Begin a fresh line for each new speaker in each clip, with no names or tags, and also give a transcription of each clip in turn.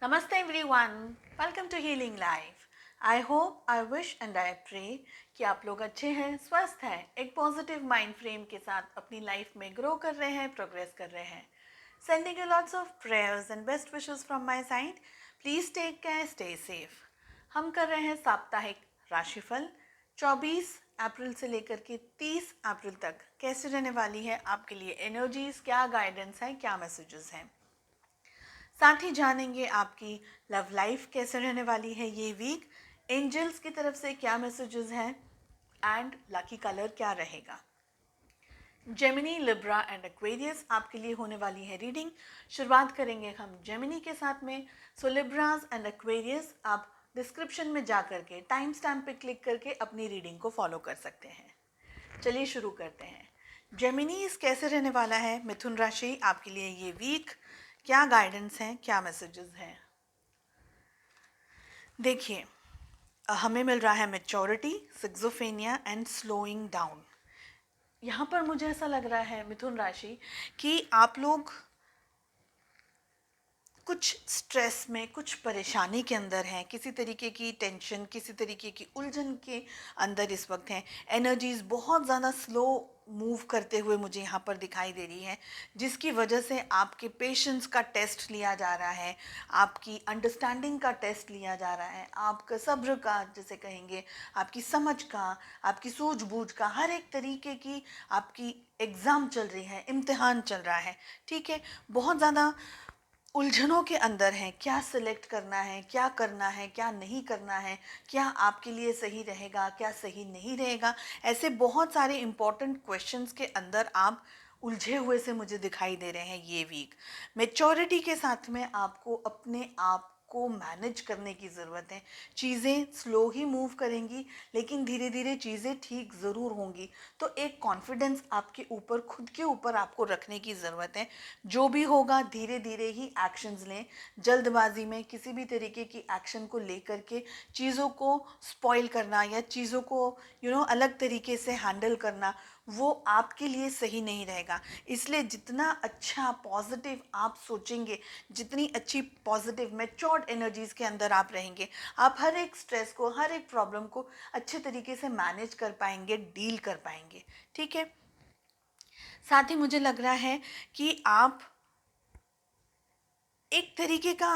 Namaste everyone. Welcome to Healing Life. I hope, I wish and I pray कि आप लोग अच्छे हैं, स्वस्थ हैं, एक पॉजिटिव माइंड फ्रेम के साथ अपनी लाइफ में ग्रो कर रहे हैं, प्रोग्रेस कर रहे हैं. Sending you lots of prayers and best wishes from my side. Please take care, stay safe. हम कर रहे हैं साप्ताहिक राशिफल 24 अप्रैल से लेकर के 30 अप्रैल तक कैसे रहने वाली है आपके लिए एनर्जीज, क्या गाइडेंस है, क्या मैसेजेस हैं. साथ ही जानेंगे आपकी लव लाइफ कैसे रहने वाली है ये वीक, एंजल्स की तरफ से क्या मैसेजेस हैं एंड लकी कलर क्या रहेगा. जेमिनी, लिब्रा एंड एक्वेरियस आपके लिए होने वाली है रीडिंग. शुरुआत करेंगे हम जेमिनी के साथ में. सो लिब्रास एंड एक्वेरियस आप डिस्क्रिप्शन में जा करके टाइम स्टैम्प पे क्लिक करके अपनी रीडिंग को फॉलो कर सकते हैं. चलिए शुरू करते हैं. जेमिनीज कैसे रहने वाला है मिथुन राशि आपके लिए ये वीक, क्या गाइडेंस हैं, क्या मैसेजेस हैं. देखिए, हमें मिल रहा है मेच्योरिटी, सिक्सोफेनिया एंड स्लोइंग डाउन. यहाँ पर मुझे ऐसा लग रहा है मिथुन राशि कि आप लोग कुछ स्ट्रेस में, कुछ परेशानी के अंदर हैं, किसी तरीके की टेंशन, किसी तरीके की उलझन के अंदर इस वक्त हैं. एनर्जीज बहुत ज़्यादा स्लो मूव करते हुए मुझे यहाँ पर दिखाई दे रही है, जिसकी वजह से आपके पेशेंस का टेस्ट लिया जा रहा है, आपकी अंडरस्टैंडिंग का टेस्ट लिया जा रहा है, आपका सब्र का जैसे कहेंगे, आपकी समझ का, आपकी सूझबूझ का, हर एक तरीके की आपकी एग्ज़ाम चल रही है, इम्तिहान चल रहा है. ठीक है, बहुत ज़्यादा उलझनों के अंदर हैं. क्या सिलेक्ट करना है, क्या करना है, क्या नहीं करना है, क्या आपके लिए सही रहेगा, क्या सही नहीं रहेगा, ऐसे बहुत सारे इम्पोर्टेंट क्वेश्चंस के अंदर आप उलझे हुए से मुझे दिखाई दे रहे हैं ये वीक. मेच्योरिटी के साथ में आपको अपने आप को मैनेज करने की ज़रूरत है. चीज़ें स्लो ही मूव करेंगी, लेकिन धीरे धीरे चीज़ें ठीक ज़रूर होंगी. तो एक कॉन्फिडेंस आपके ऊपर, खुद के ऊपर आपको रखने की ज़रूरत है. जो भी होगा धीरे धीरे ही एक्शंस लें. जल्दबाजी में किसी भी तरीके की एक्शन को लेकर के चीज़ों को स्पॉइल करना या चीज़ों को अलग तरीके से हैंडल करना, वो आपके लिए सही नहीं रहेगा. इसलिए जितना अच्छा पॉजिटिव आप सोचेंगे, जितनी अच्छी पॉजिटिव मैच्योर्ड एनर्जीज के अंदर आप रहेंगे, आप हर एक स्ट्रेस को, हर एक प्रॉब्लम को अच्छे तरीके से मैनेज कर पाएंगे, डील कर पाएंगे. ठीक है. साथ ही मुझे लग रहा है कि आप एक तरीके का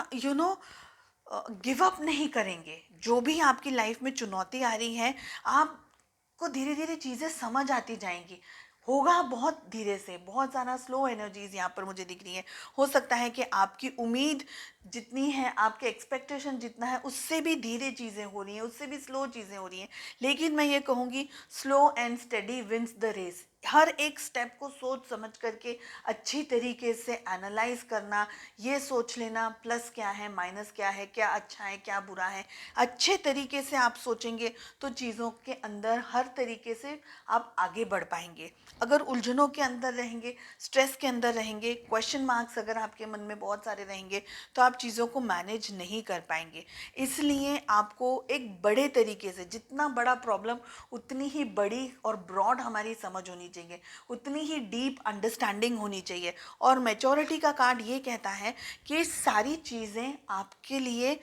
गिव अप नहीं करेंगे. जो भी आपकी लाइफ में चुनौती आ रही है, आपको धीरे धीरे चीज़ें समझ आती जाएंगी. होगा बहुत धीरे से, बहुत ज़्यादा स्लो एनर्जीज यहाँ पर मुझे दिख रही है. हो सकता है कि आपकी उम्मीद जितनी है, आपके एक्सपेक्टेशन जितना है, उससे भी धीरे चीज़ें हो रही हैं, उससे भी स्लो चीज़ें हो रही हैं. लेकिन मैं ये कहूँगी, slow and steady wins the race. हर एक स्टेप को सोच समझ करके अच्छी तरीके से एनालाइज करना, ये सोच लेना प्लस क्या है, माइनस क्या है, क्या अच्छा है, क्या बुरा है. अच्छे तरीके से आप सोचेंगे तो चीज़ों के अंदर हर तरीके से आप आगे बढ़ पाएंगे. अगर उलझनों के अंदर रहेंगे, स्ट्रेस के अंदर रहेंगे, क्वेश्चन मार्क्स अगर आपके मन में बहुत सारे रहेंगे, तो आप चीज़ों को मैनेज नहीं कर पाएंगे. इसलिए आपको एक बड़े तरीके से, जितना बड़ा प्रॉब्लम उतनी ही बड़ी और ब्रॉड हमारी समझ होनी चाहिए, उतनी ही डीप अंडरस्टैंडिंग होनी चाहिए. और मैच्योरिटी का कार्ड ये कहता है कि सारी चीज़ें आपके लिए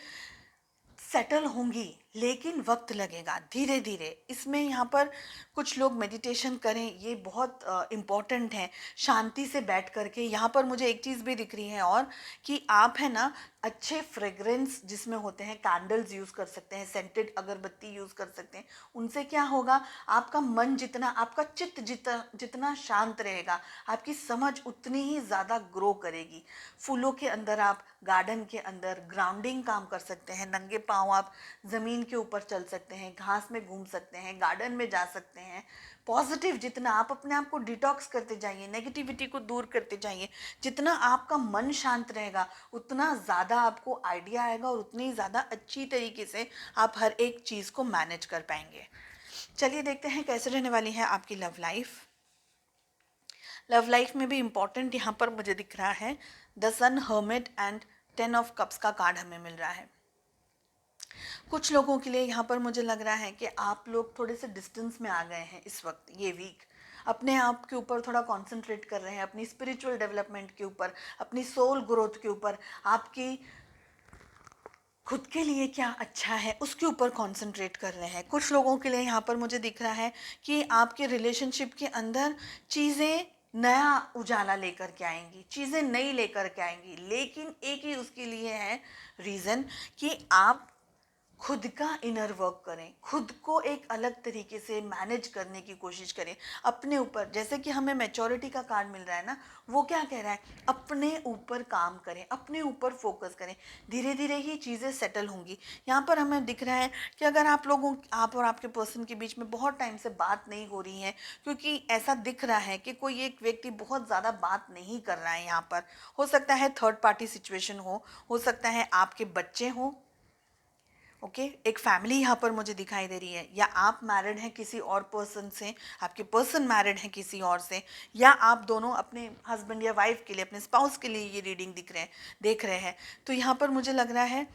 सेटल होंगी, लेकिन वक्त लगेगा, धीरे धीरे. इसमें यहाँ पर कुछ लोग मेडिटेशन करें, ये बहुत इम्पॉर्टेंट है. शांति से बैठ करके, यहाँ पर मुझे एक चीज़ भी दिख रही है और कि आप है ना, अच्छे फ्रेग्रेंस जिसमें होते हैं, कैंडल्स यूज़ कर सकते हैं, सेंटेड अगरबत्ती यूज़ कर सकते हैं. उनसे क्या होगा, आपका मन जितना, आपका चित्त जितना जितना शांत रहेगा, आपकी समझ उतनी ही ज़्यादा ग्रो करेगी. फूलों के अंदर आप, गार्डन के अंदर ग्राउंडिंग काम कर सकते हैं. नंगे पाँव आप ज़मीन के ऊपर चल सकते हैं, घास में घूम सकते हैं, गार्डन में जा सकते हैं. पॉजिटिव जितना आप अपने आप को डिटॉक्स करते जाइए, नेगेटिविटी को दूर करते जाइए. जितना आपका मन शांत रहेगा, उतना ज़्यादा आपको आइडिया आएगा और उतनी ज़्यादा अच्छी तरीके से आप हर एक चीज़ को मैनेज कर पाएंगे. चलिए देखते हैं कैसे रहने वाली है आपकी लव लाइफ. लव लाइफ में भी इम्पॉर्टेंट यहाँ पर मुझे दिख रहा है the sun, hermit and 10 of cups का कार्ड हमें मिल रहा है. कुछ लोगों के लिए यहाँ पर मुझे लग रहा है कि आप लोग थोड़े से डिस्टेंस में आ गए हैं इस वक्त, ये वीक. अपने आप के ऊपर थोड़ा कंसंट्रेट कर रहे हैं, अपनी स्पिरिचुअल डेवलपमेंट के ऊपर, अपनी सोल ग्रोथ के ऊपर, आपकी खुद के लिए क्या अच्छा है उसके ऊपर कंसंट्रेट कर रहे हैं। कुछ लोगों के लिए यहाँ पर मुझे दिख रहा है कि आपके रिलेशनशिप के अंदर चीज़ें नया उजाला लेकर के आएंगी, चीज़ें नई लेकर के आएंगी, लेकिन एक ही उसके लिए है रीज़न कि आप खुद का इनर वर्क करें, खुद को एक अलग तरीके से मैनेज करने की कोशिश करें अपने ऊपर। जैसे कि हमें मैच्योरिटी का कार्ड मिल रहा है ना, वो क्या कह रहा है, अपने ऊपर काम करें, अपने ऊपर फोकस करें, धीरे धीरे ही चीज़ें सेटल होंगी। यहाँ पर हमें दिख रहा है कि अगर आप और आपके पर्सन के बीच में बहुत टाइम से बात नहीं हो रही है, क्योंकि ऐसा दिख रहा है कि कोई एक व्यक्ति बहुत ज़्यादा बात नहीं कर रहा है यहाँ पर। हो सकता है थर्ड पार्टी सिचुएशन हो सकता है आपके बच्चे हों, ओके एक फैमिली यहाँ पर मुझे दिखाई दे रही है, या आप मैरिड हैं किसी और पर्सन से, आपके पर्सन मैरिड हैं किसी और से, या आप दोनों अपने हस्बैंड या वाइफ के लिए, अपने स्पाउस के लिए ये रीडिंग देख रहे हैं। तो यहाँ पर मुझे लग रहा है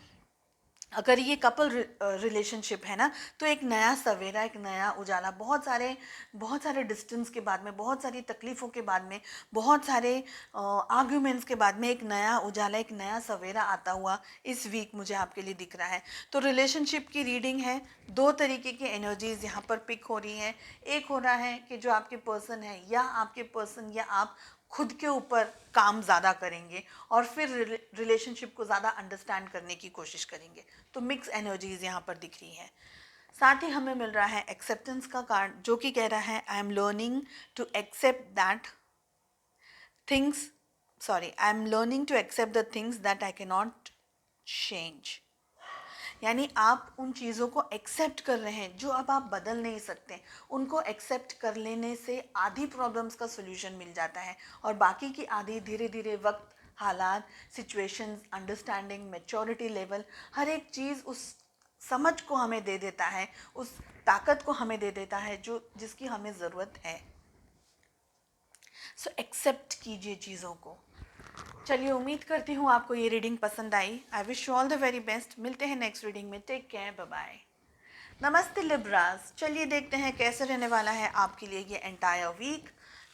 अगर ये कपल रिलेशनशिप है ना, तो एक नया सवेरा, एक नया उजाला, बहुत सारे डिस्टेंस के बाद में, बहुत सारी तकलीफ़ों के बाद में, बहुत सारे आर्ग्यूमेंट्स के बाद में एक नया उजाला, एक नया सवेरा आता हुआ इस वीक मुझे आपके लिए दिख रहा है। तो रिलेशनशिप की रीडिंग है, दो तरीके की एनर्जीज यहाँ पर पिक हो रही हैं। एक हो रहा है कि जो आपके पर्सन है, या आपके पर्सन या आप खुद के ऊपर काम ज़्यादा करेंगे और फिर रिलेशनशिप को ज़्यादा अंडरस्टैंड करने की कोशिश करेंगे। तो मिक्स एनर्जीज यहाँ पर दिख रही हैं। साथ ही हमें मिल रहा है एक्सेप्टेंस का कार्ड, जो कि कह रहा है I am learning to accept that things I am learning to accept the things that I can not change. यानी आप उन चीज़ों को एक्सेप्ट कर रहे हैं जो अब आप बदल नहीं सकते। उनको एक्सेप्ट कर लेने से आधी प्रॉब्लम्स का सोल्यूशन मिल जाता है, और बाकी की आधी धीरे धीरे वक्त, हालात, सिचुएशंस, अंडरस्टैंडिंग, मैच्योरिटी लेवल, हर एक चीज़ उस समझ को हमें दे देता है, उस ताकत को हमें दे देता है जो जिसकी हमें ज़रूरत है। सो एक्सेप्ट कीजिए चीज़ों को। चलिए, उम्मीद करती हूँ आपको ये रीडिंग पसंद आई। I wish you all the very best. मिलते हैं नेक्स्ट रीडिंग में। Take care, bye bye. नमस्ते लिब्रास। चलिए देखते हैं कैसे रहने वाला है आपके लिए ये एंटायर वीक,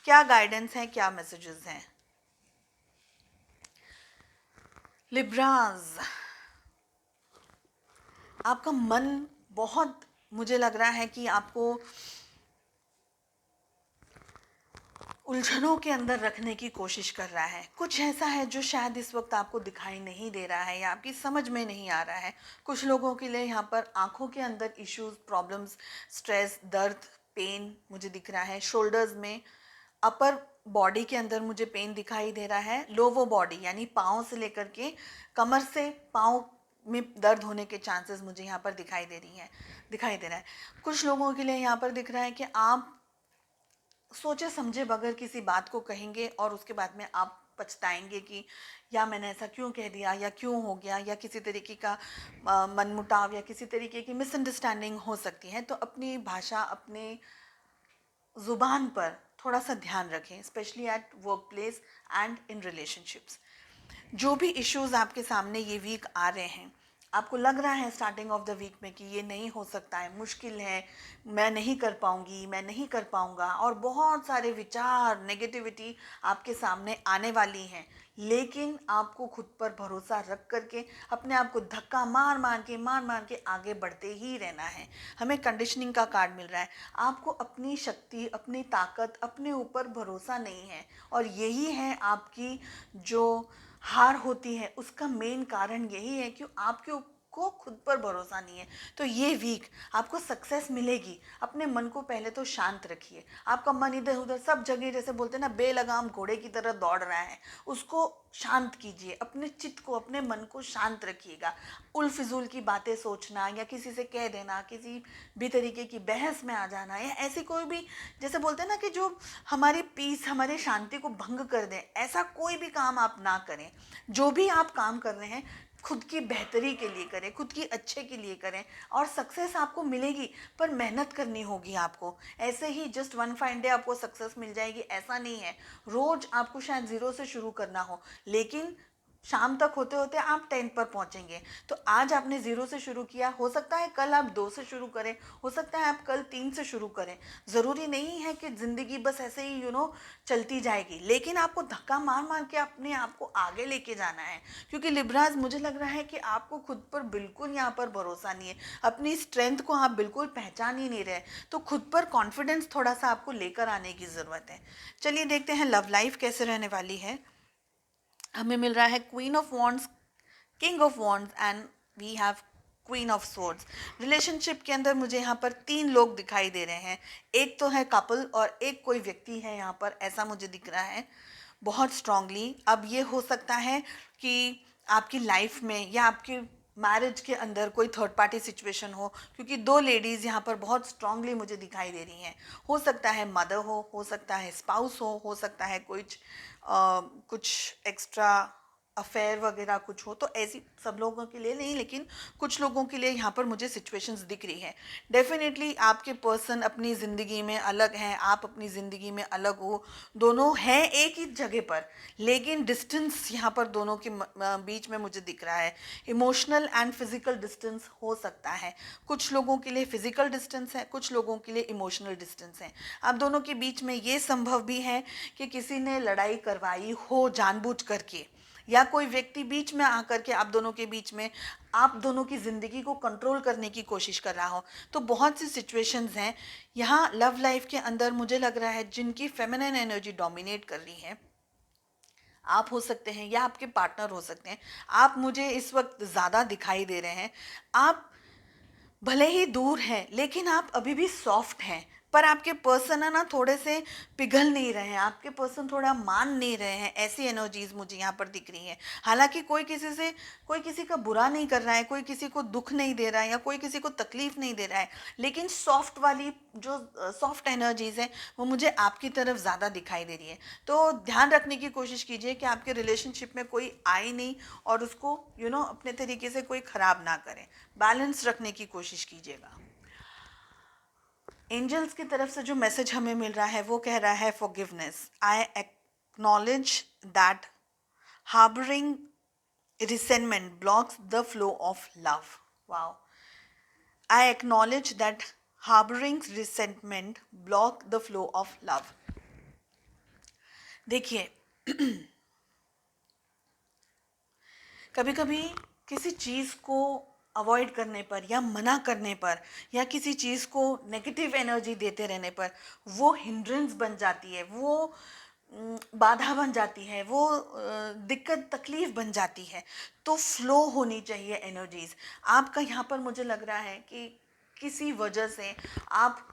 क्या गाइडेंस है, क्या मैसेजेस हैं। लिब्रास, आपका मन बहुत, मुझे लग रहा है कि आपको उलझनों के अंदर रखने की कोशिश कर रहा है। कुछ ऐसा है जो शायद इस वक्त आपको दिखाई नहीं दे रहा है या आपकी समझ में नहीं आ रहा है। कुछ लोगों के लिए यहाँ पर आंखों के अंदर इश्यूज, प्रॉब्लम्स, स्ट्रेस, दर्द, पेन मुझे दिख रहा है। शोल्डर्स में, अपर बॉडी के अंदर मुझे पेन दिखाई दे रहा है। लोवर बॉडी यानी पाँव से लेकर के कमर से पाँव में दर्द होने के चांसेस मुझे यहाँ पर दिखाई दे रहा है। कुछ लोगों के लिए यहाँ पर दिख रहा है कि आप सोचे समझे बगैर किसी बात को कहेंगे और उसके बाद में आप पछताएंगे कि या मैंने ऐसा क्यों कह दिया, या क्यों हो गया, या किसी तरीके का मनमुटाव या किसी तरीके की मिसअंडरस्टैंडिंग हो सकती है। तो अपनी भाषा, अपने ज़ुबान पर थोड़ा सा ध्यान रखें, specially at work place and in relationships. जो भी इश्यूज आपके सामने ये वीक आ रहे हैं, आपको लग रहा है स्टार्टिंग ऑफ द वीक में कि ये नहीं हो सकता है, मुश्किल है, मैं नहीं कर पाऊंगी, मैं नहीं कर पाऊंगा, और बहुत सारे विचार, नेगेटिविटी आपके सामने आने वाली हैं, लेकिन आपको खुद पर भरोसा रख करके अपने आप को धक्का मार मार के आगे बढ़ते ही रहना है। हमें कंडीशनिंग का कार्ड मिल रहा है। आपको अपनी शक्ति, अपनी ताकत, अपने ऊपर भरोसा नहीं है, और यही है आपकी जो हार होती है उसका मेन कारण यही है कि आपके को खुद पर भरोसा नहीं है। तो ये वीक आपको सक्सेस मिलेगी। अपने मन को पहले तो शांत रखिए। आपका मन इधर उधर सब जगह, जैसे बोलते हैं ना, बेलगाम घोड़े की तरह दौड़ रहा है, उसको शांत कीजिए। अपने चित्त को, अपने मन को शांत रखिएगा। उल फिजूल की बातें सोचना, या किसी से कह देना, किसी भी तरीके की बहस में आ जाना, या ऐसी कोई भी, जैसे बोलते हैं ना कि जो हमारी पीस, हमारी शांति को भंग कर दे, ऐसा कोई भी काम आप ना करें। जो भी आप काम कर रहे हैं खुद की बेहतरी के लिए करें, खुद की अच्छे के लिए करें, और सक्सेस आपको मिलेगी, पर मेहनत करनी होगी आपको। ऐसे ही जस्ट वन फाइन डे आपको सक्सेस मिल जाएगी ऐसा नहीं है। रोज आपको शायद ज़ीरो से शुरू करना हो, लेकिन शाम तक होते होते आप 10 पर पहुंचेंगे। तो आज आपने 0 से शुरू किया, हो सकता है कल आप 2 से शुरू करें, हो सकता है आप कल 3 से शुरू करें। ज़रूरी नहीं है कि ज़िंदगी बस ऐसे ही चलती जाएगी, लेकिन आपको धक्का मार मार के अपने आप को आगे लेके जाना है। क्योंकि लिब्राज, मुझे लग रहा है कि आपको खुद पर बिल्कुल यहाँ पर भरोसा नहीं है, अपनी स्ट्रेंथ को आप बिल्कुल पहचान ही नहीं रहे। तो खुद पर कॉन्फिडेंस थोड़ा सा आपको लेकर आने की ज़रूरत है। चलिए देखते हैं लव लाइफ कैसे रहने वाली है। हमें मिल रहा है queen of wands, king of wands and we have queen of swords. Relationship के अंदर मुझे यहाँ पर 3 लोग दिखाई दे रहे हैं। एक तो है कपल और एक कोई व्यक्ति है यहाँ पर, ऐसा मुझे दिख रहा है बहुत स्ट्रांगली। अब ये हो सकता है कि आपकी लाइफ में या आपकी मैरिज के अंदर कोई थर्ड पार्टी सिचुएशन हो, क्योंकि 2 लेडीज़ यहाँ पर बहुत स्ट्रांगली मुझे दिखाई दे रही हैं। हो सकता है मदर हो सकता है स्पाउस हो सकता है कुछ एक्स्ट्रा अफेयर वगैरह कुछ हो। तो ऐसी सब लोगों के लिए नहीं, लेकिन कुछ लोगों के लिए यहाँ पर मुझे सिचुएशंस दिख रही है। डेफिनेटली आपके पर्सन अपनी ज़िंदगी में अलग हैं, आप अपनी ज़िंदगी में अलग हो। दोनों हैं एक ही जगह पर, लेकिन डिस्टेंस यहाँ पर दोनों के बीच में मुझे दिख रहा है। इमोशनल एंड फिजिकल डिस्टेंस हो सकता है। कुछ लोगों के लिए फिजिकल डिस्टेंस है, कुछ लोगों के लिए इमोशनल डिस्टेंस है। आप दोनों के बीच में ये संभव भी है कि किसी ने लड़ाई करवाई हो जानबूझ करके, या कोई व्यक्ति बीच में आकर के आप दोनों की ज़िंदगी को कंट्रोल करने की कोशिश कर रहा हो। तो बहुत सी सिचुएशंस हैं यहाँ लव लाइफ के अंदर, मुझे लग रहा है जिनकी फेमिनिन एनर्जी डोमिनेट कर रही है। आप हो सकते हैं या आपके पार्टनर हो सकते हैं। आप मुझे इस वक्त ज़्यादा दिखाई दे रहे हैं। आप भले ही दूर हैं, लेकिन आप अभी भी सॉफ्ट हैं। पर आपके पर्सन है ना, थोड़े से पिघल नहीं रहे हैं, आपके पर्सन थोड़ा मान नहीं रहे हैं। ऐसी एनर्जीज मुझे यहाँ पर दिख रही हैं। हालांकि कोई किसी का बुरा नहीं कर रहा है, कोई किसी को दुख नहीं दे रहा है, या कोई किसी को तकलीफ नहीं दे रहा है, लेकिन सॉफ्ट वाली जो सॉफ्ट एनर्जीज है वो मुझे आपकी तरफ ज़्यादा दिखाई दे रही है। तो ध्यान रखने की कोशिश कीजिए कि आपके रिलेशनशिप में कोई आए नहीं और उसको अपने तरीके से कोई ख़राब ना करें। बैलेंस रखने की कोशिश कीजिएगा। एंजल्स की तरफ से जो मैसेज हमें मिल रहा है वो कह रहा है forgiveness. I acknowledge that harbouring resentment blocks the flow of love. Wow. I acknowledge that harbouring resentment block the flow of love. देखिए, कभी कभी किसी चीज़ को अवॉइड करने पर या मना करने पर या किसी चीज़ को नेगेटिव एनर्जी देते रहने पर वो हिंड्रेंस बन जाती है, वो बाधा बन जाती है, वो दिक्कत तकलीफ बन जाती है। तो फ्लो होनी चाहिए एनर्जीज। आपका यहाँ पर मुझे लग रहा है कि किसी वजह से आप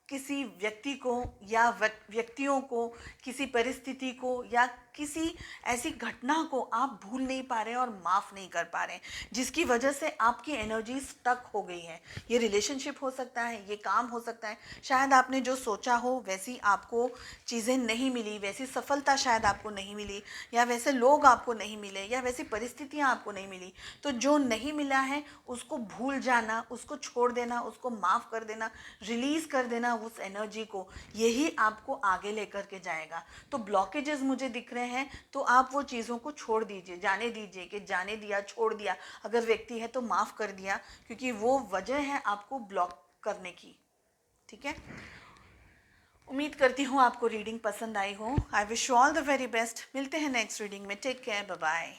किसी व्यक्ति को या व्यक्तियों को, किसी परिस्थिति को या किसी ऐसी घटना को आप भूल नहीं पा रहे और माफ़ नहीं कर पा रहे, जिसकी वजह से आपकी एनर्जी स्टक हो गई है। ये रिलेशनशिप हो सकता है, ये काम हो सकता है। शायद आपने जो सोचा हो वैसी आपको चीज़ें नहीं मिली, वैसी सफलता शायद आपको नहीं मिली, या वैसे लोग आपको नहीं मिले, या वैसी परिस्थितियाँ आपको नहीं मिली। तो जो नहीं मिला है उसको भूल जाना, उसको छोड़ देना, उसको माफ़ कर देना, रिलीज़ कर देना उस एनर्जी को, यही आपको आगे लेकर के जाएगा। तो ब्लॉकेजेस मुझे दिख रहे हैं, तो आप वो चीज़ों को छोड़ दीजिए, जाने दीजिए कि जाने दिया, छोड़ दिया। अगर व्यक्ति है तो माफ़ कर दिया, क्योंकि वो वजह है आपको ब्लॉक करने की। ठीक है, उम्मीद करती हूँ आपको रीडिंग पसंद आई हो। I wish you all the very best. मिलते हैं नेक्स्ट रीडिंग में। Take care, bye bye.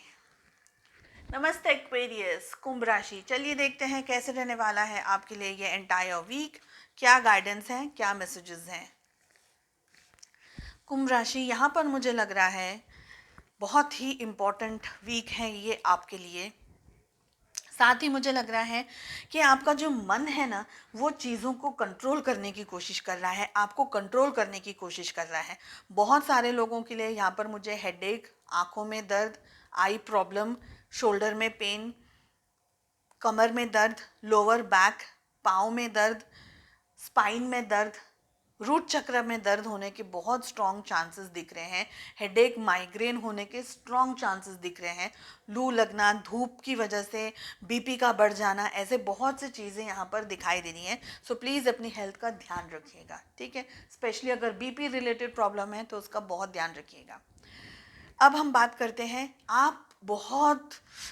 नमस्ते एक्वेरियस, कुंभ राशि। चलिए देखते हैं कैसे रहने वाला है आपके लिए ये एंटायर वीक। क्या गाइडेंस है, क्या मैसेजेस हैं। कुंभ राशि, यहाँ पर मुझे लग रहा है बहुत ही इम्पोर्टेंट वीक है ये आपके लिए। साथ ही मुझे लग रहा है कि आपका जो मन है ना, वो चीज़ों को कंट्रोल करने की कोशिश कर रहा है, आपको कंट्रोल करने की कोशिश कर रहा है। बहुत सारे लोगों के लिए यहाँ पर मुझे हेडेक, आँखों में दर्द, आई प्रॉब्लम, शोल्डर में पेन, कमर में दर्द, लोअर बैक, पाँव में दर्द, स्पाइन में दर्द, रूट चक्र में दर्द होने के बहुत स्ट्रॉन्ग चांसेस दिख रहे हैं। हेडेक, माइग्रेन होने के स्ट्रॉन्ग चांसेस दिख रहे हैं। लू लगना, धूप की वजह से बीपी का बढ़ जाना, ऐसे बहुत सी चीज़ें यहाँ पर दिखाई दे रही हैं। सो प्लीज़ अपनी हेल्थ का ध्यान रखिएगा, ठीक है। स्पेशली अगर बीपी रिलेटेड प्रॉब्लम है तो उसका बहुत ध्यान रखिएगा। अब हम बात करते हैं, आप बहुत,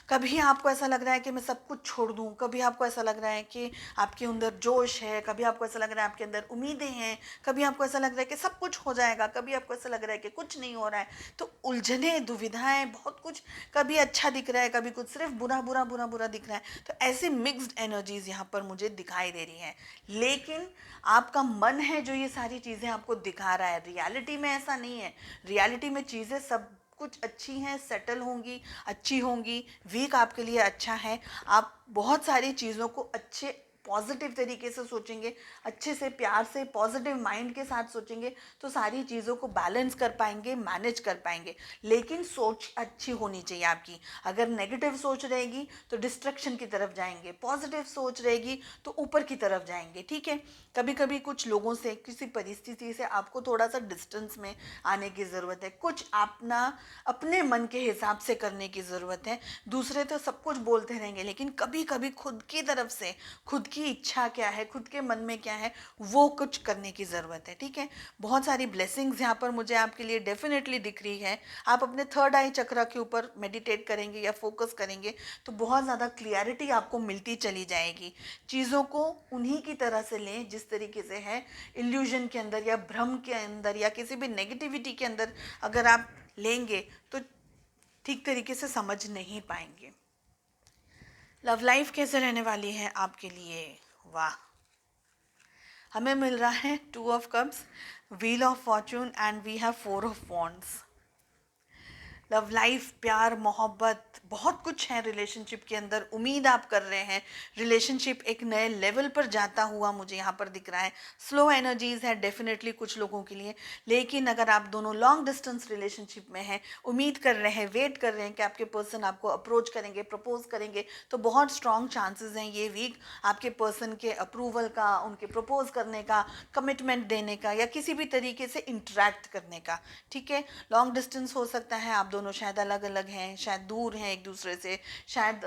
कभी आपको ऐसा लग रहा है कि मैं सब कुछ छोड़ दूं, कभी आपको ऐसा लग रहा है कि आपके अंदर जोश है, कभी आपको ऐसा लग रहा है आपके अंदर उम्मीदें हैं, कभी आपको ऐसा लग रहा है कि सब कुछ हो जाएगा, कभी आपको ऐसा लग रहा है कि कुछ नहीं हो रहा है। तो उलझने, दुविधाएं, बहुत कुछ, कभी अच्छा दिख रहा है, कभी कुछ सिर्फ बुरा बुरा बुरा बुरा दिख रहा है। तो ऐसी मिक्स्ड एनर्जीज यहाँ पर मुझे दिखाई दे रही हैं। लेकिन आपका मन है जो ये सारी चीज़ें आपको दिखा रहा है, रियलिटी में ऐसा नहीं है। रियलिटी में चीज़ें सब कुछ अच्छी हैं, सेटल होंगी, अच्छी होंगी। वीक आपके लिए अच्छा है। आप बहुत सारी चीज़ों को अच्छे पॉजिटिव तरीके से सोचेंगे, अच्छे से, प्यार से, पॉजिटिव माइंड के साथ सोचेंगे, तो सारी चीज़ों को बैलेंस कर पाएंगे, मैनेज कर पाएंगे। लेकिन सोच अच्छी होनी चाहिए आपकी। अगर नेगेटिव सोच रहेगी तो डिस्ट्रक्शन की तरफ जाएंगे, पॉजिटिव सोच रहेगी तो ऊपर की तरफ जाएंगे। ठीक है, कभी कभी कुछ लोगों से, किसी परिस्थिति से आपको थोड़ा सा डिस्टेंस में आने की ज़रूरत है। कुछ अपना, अपने मन के हिसाब से करने की ज़रूरत है। दूसरे तो सब कुछ बोलते रहेंगे, लेकिन कभी कभी खुद की तरफ से, खुद की इच्छा क्या है, खुद के मन में क्या है, वो कुछ करने की ज़रूरत है। ठीक है, बहुत सारी ब्लेसिंग्स यहाँ पर मुझे आपके लिए डेफिनेटली दिख रही है। आप अपने थर्ड आई चक्र के ऊपर मेडिटेट करेंगे या फोकस करेंगे तो बहुत ज़्यादा क्लियरिटी आपको मिलती चली जाएगी। चीज़ों को उन्हीं की तरह से लें जिस तरीके से है। इल्यूजन के अंदर या भ्रम के अंदर या किसी भी नेगेटिविटी के अंदर अगर आप लेंगे तो ठीक तरीके से समझ नहीं पाएंगे। लव लाइफ कैसे रहने वाली है आपके लिए? वाह, हमें मिल रहा है 2 of cups, wheel of fortune and we have 4 of wands. Love life, प्यार, मोहब्बत, बहुत कुछ है रिलेशनशिप के अंदर। उम्मीद आप कर रहे हैं, रिलेशनशिप एक नए लेवल पर जाता हुआ मुझे यहाँ पर दिख रहा है। स्लो एनर्जीज है डेफिनेटली कुछ लोगों के लिए। लेकिन अगर आप दोनों लॉन्ग डिस्टेंस रिलेशनशिप में हैं, उम्मीद कर रहे हैं, वेट कर रहे हैं कि आपके पर्सन आपको अप्रोच करेंगे, प्रपोज करेंगे, तो बहुत स्ट्रॉन्ग चांसेस हैं ये वीक आपके पर्सन के अप्रूवल का, उनके प्रपोज करने का, कमिटमेंट देने का, या किसी भी तरीके से इंटरेक्ट करने का। ठीक है, लॉन्ग डिस्टेंस हो सकता है, आप दोनों शायद अलग अलग हैं, शायद दूर हैं एक दूसरे से, शायद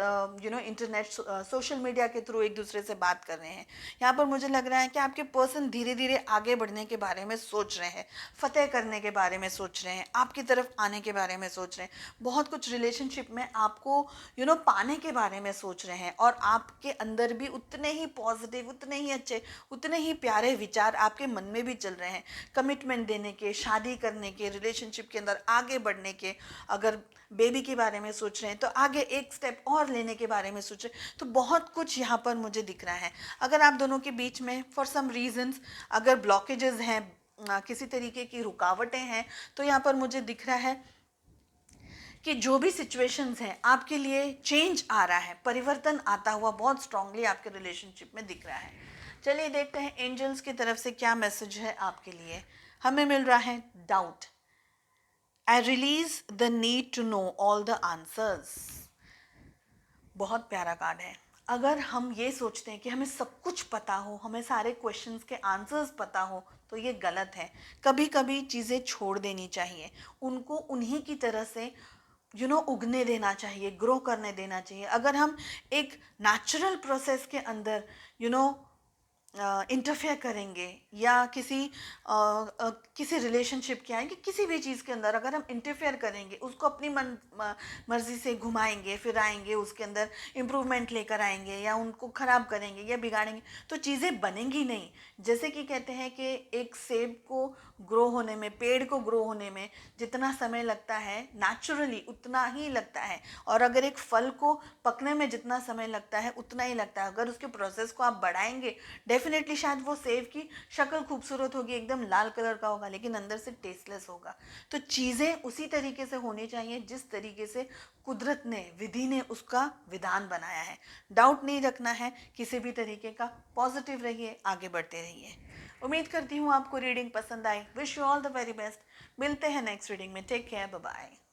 इंटरनेट, सोशल मीडिया के थ्रू एक दूसरे से बात कर रहे हैं। यहाँ पर मुझे लग रहा है कि आपके पर्सन धीरे धीरे आगे बढ़ने के बारे में सोच रहे हैं, फतेह करने के बारे में सोच रहे हैं, आपकी तरफ आने के बारे में सोच रहे हैं, बहुत कुछ रिलेशनशिप में आपको पाने के बारे में सोच रहे हैं। और आपके अंदर भी उतने ही पॉजिटिव, उतने ही अच्छे, उतने ही प्यारे विचार आपके मन में भी चल रहे हैं, कमिटमेंट देने के, शादी करने के, रिलेशनशिप के अंदर आगे बढ़ने के। अगर बेबी के बारे में सोच रहे हैं तो आगे एक स्टेप और लेने के बारे में सोच रहे हैं। तो बहुत कुछ यहाँ पर मुझे दिख रहा है। अगर आप दोनों के बीच में फॉर सम रीजंस अगर ब्लॉकेजेस हैं, किसी तरीके की रुकावटें हैं, तो यहाँ पर मुझे दिख रहा है कि जो भी सिचुएशंस हैं आपके लिए चेंज आ रहा है, परिवर्तन आता हुआ बहुत स्ट्रांगली आपके रिलेशनशिप में दिख रहा है। चलिए देखते हैं एंजल्स की तरफ से क्या मैसेज है आपके लिए। हमें मिल रहा है doubt, I release the need to know all the answers. बहुत प्यारा कार्ड है। अगर हम ये सोचते हैं कि हमें सब कुछ पता हो, हमें सारे क्वेश्चंस के आंसर्स पता हो, तो ये गलत है। कभी कभी चीज़ें छोड़ देनी चाहिए, उनको उन्हीं की तरह से उगने देना चाहिए, ग्रो करने देना चाहिए। अगर हम एक नेचुरल प्रोसेस के अंदर इंटरफेयर करेंगे या किसी रिलेशनशिप के आएंगे, किसी भी चीज़ के अंदर अगर हम इंटरफेयर करेंगे, उसको अपनी मर्जी से घुमाएंगे फिराएंगे, उसके अंदर इम्प्रूवमेंट लेकर आएंगे या उनको ख़राब करेंगे या बिगाड़ेंगे, तो चीज़ें बनेंगी नहीं। जैसे कि कहते हैं कि एक सेब को ग्रो होने में, पेड़ को ग्रो होने में जितना समय लगता है नेचुरली उतना ही लगता है, और अगर एक फल को पकने में जितना समय लगता है उतना ही लगता है। अगर उसके प्रोसेस को आप बढ़ाएंगे, डेफिनेटली शायद वो सेब की शक्ल खूबसूरत होगी, एकदम लाल कलर का होगा, लेकिन अंदर से टेस्टलेस होगा। तो चीज़ें उसी तरीके से होनी चाहिए जिस तरीके से कुदरत ने, विधि ने उसका विधान बनाया है। डाउट नहीं रखना है किसी भी तरीके का, पॉजिटिव रहिए, आगे बढ़ते रहिए। उम्मीद करती हूँ आपको रीडिंग पसंद आई। Wish you all the very best. मिलते हैं नेक्स्ट रीडिंग में। Take care, bye bye.